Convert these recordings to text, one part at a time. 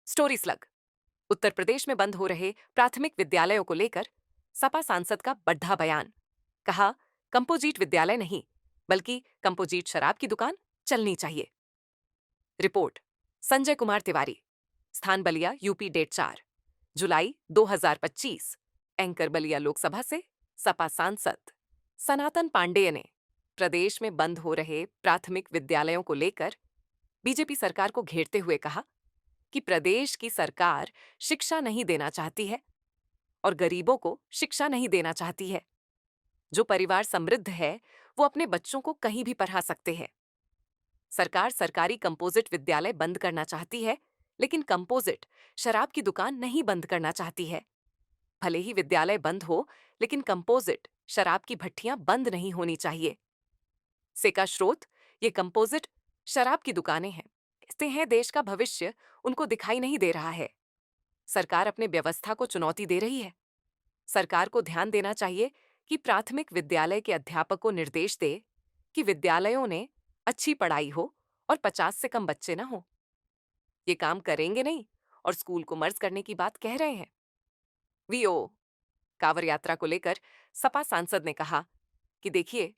Story slug. Uttar Pradesh में बंद हो रहे प्राथमिक विद्यालयों को लेकर सपा सांसद का बड़ा बयान। कहा, कंपोजिट विद्यालय नहीं बल्कि कंपोजिट शराब की दुकान चलनी चाहिए। रिपोर्ट संजय कुमार तिवारी। स्थान बलिया, यूपी। डेट 4 जुलाई 2025। एंकर बलिया लोकसभा से सपा सांसद सनातन पांडेय ने प्रदेश में बंद हो रहे प्राथमिक विद्यालयों को लेकर बीजेपी सरकार को घेरते हुए कहा कि प्रदेश की सरकार शिक्षा नहीं देना चाहती है और गरीबों को शिक्षा नहीं देना चाहती है। जो परिवार समृद्ध है वो अपने बच्चों को कहीं भी पढ़ा सकते हैं। सरकार सरकारी कंपोजिट विद्यालय बंद करना चाहती है, लेकिन कंपोजिट शराब की दुकान नहीं बंद करना चाहती है। भले ही विद्यालय बंद हो, लेकिन कंपोजिट शराब की भट्टियां बंद नहीं होनी चाहिए। सेका स्रोत, ये कंपोजिट शराब की दुकानें हैं। इससे है देश का भविष्य उनको दिखाई नहीं दे रहा है। सरकार अपने व्यवस्था को चुनौती दे रही है। सरकार को ध्यान देना चाहिए कि प्राथमिक विद्यालय के अध्यापक को निर्देश दे कि विद्यालयों ने अच्छी पढ़ाई हो और 50 से कम बच्चे ना हो। ये काम करेंगे नहीं और स्कूल को मर्ज करने की बात कह रहे हैं। वीओ कांवड़ यात्रा को लेकर सपा सांसद ने कहा कि देखिए,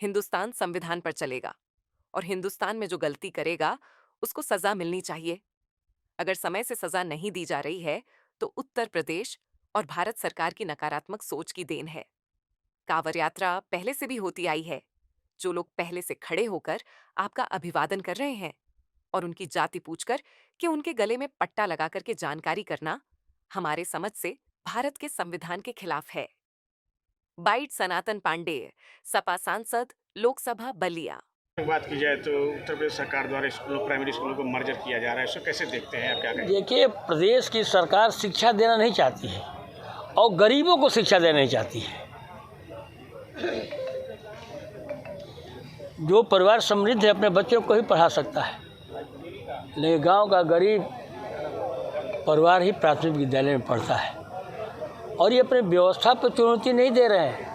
हिंदुस्तान संविधान पर चलेगा और हिंदुस्तान में जो गलती करेगा उसको सजा मिलनी चाहिए। अगर समय से सजा नहीं दी जा रही है तो उत्तर प्रदेश और भारत सरकार की नकारात्मक सोच की देन है। कांवड़ यात्रा पहले से भी होती आई है। जो लोग पहले से खड़े होकर आपका अभिवादन कर रहे हैं और उनकी जाति पूछकर कि उनके गले में पट्टा लगा करके जानकारी करना हमारे समझ से भारत के संविधान के खिलाफ है। बाइट सनातन पांडेय, सपा सांसद, लोकसभा बलिया। बात की जाए तो उत्तर प्रदेश सरकार द्वारा स्कूलों, प्राइमरी स्कूलों को मर्जर किया जा रहा है, इसको कैसे देखते हैं आप? क्या कहें? देखिए, प्रदेश की सरकार शिक्षा देना नहीं चाहती है और गरीबों को शिक्षा देना नहीं चाहती है। जो परिवार समृद्ध है अपने बच्चों को ही पढ़ा सकता है, लेकिन गांव का गरीब परिवार ही प्राथमिक विद्यालय में पढ़ता है और ये अपने व्यवस्था पर चुनौती नहीं दे रहे हैं।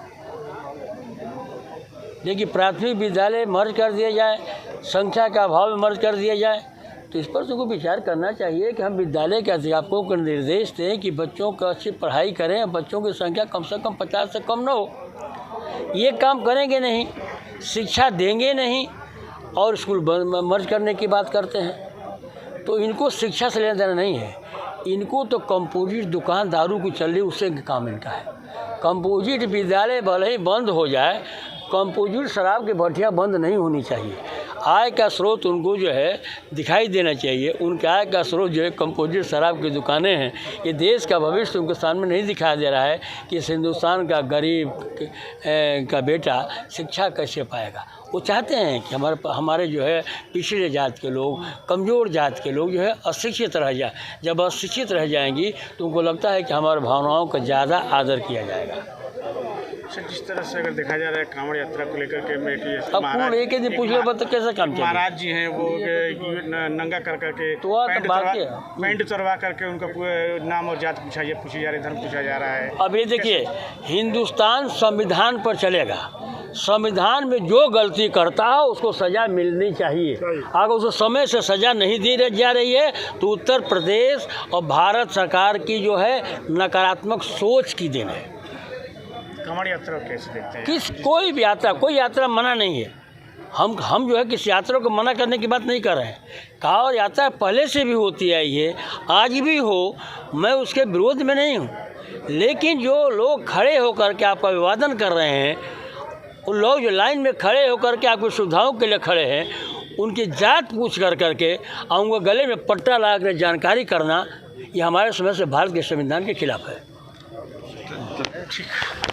लेकिन प्राथमिक विद्यालय मर्ज कर दिया जाए, संख्या के अभाव में मर्ज कर दिया जाए, तो इस पर तुमको विचार करना चाहिए कि हम विद्यालय के अध्यापकों को निर्देश दें कि बच्चों को अच्छी पढ़ाई करें, बच्चों की संख्या कम से कम 50 से कम न हो। ये काम करेंगे नहीं, शिक्षा देंगे नहीं और स्कूल मर्ज करने की बात करते हैं, तो इनको शिक्षा से लेना देना नहीं है। इनको तो कंपोजिट दुकान दारू की चल रही उससे काम इनका है। कंपोजिट विद्यालय भले ही बंद हो जाए, कंपोजिट शराब की भट्टियाँ बंद नहीं होनी चाहिए। आय का स्रोत उनको जो है दिखाई देना चाहिए। उनके आय का स्रोत जो है कंपोजिट शराब की दुकानें हैं। ये देश का भविष्य उनके सामने नहीं दिखाई दे रहा है कि इस हिंदुस्तान का गरीब का बेटा शिक्षा कैसे पाएगा। वो चाहते हैं कि हमारे जो है पिछड़े जात के लोग, कमज़ोर जात के लोग जो है अशिक्षित रह जाए। जब अशिक्षित रह जाएंगी तो उनको लगता है कि हमारे भावनाओं का ज़्यादा आदर किया जाएगा। जिस तरह से अगर देखा जा रहा है कांवड़ यात्रा को लेकर के अब कौन एक ही पूछ लो तो कैसे काम चलेगा? महाराज जी हैं वो नंगा कर करके पैंट उतरवा करके उनका नाम और जात पूछी जा रही, धर्म पूछा जा रहा है। अब ये देखिए, हिंदुस्तान संविधान पर चलेगा। संविधान में जो गलती करता है उसको सज़ा मिलनी चाहिए। अगर उसको समय से सज़ा नहीं दी जा रही है तो उत्तर प्रदेश और भारत सरकार की जो है नकारात्मक सोच की देन है। कांवड़ यात्रा कैसे देखते हैं? कोई यात्रा मना नहीं है। हम जो है किस यात्रा को मना करने की बात नहीं कर रहे हैं। कांवड़ यात्रा पहले से भी होती आई है, आज भी हो, मैं उसके विरोध में नहीं हूँ। लेकिन जो लोग खड़े होकर के आपका अभिवादन कर रहे हैं, उन लोग जो लाइन में खड़े होकर के आपकी सुविधाओं के लिए खड़े हैं, उनकी जात पूछ करके और उनको गले में पट्टा लगा कर जानकारी करना, ये हमारे समय से भारत के संविधान के खिलाफ है। ठीक।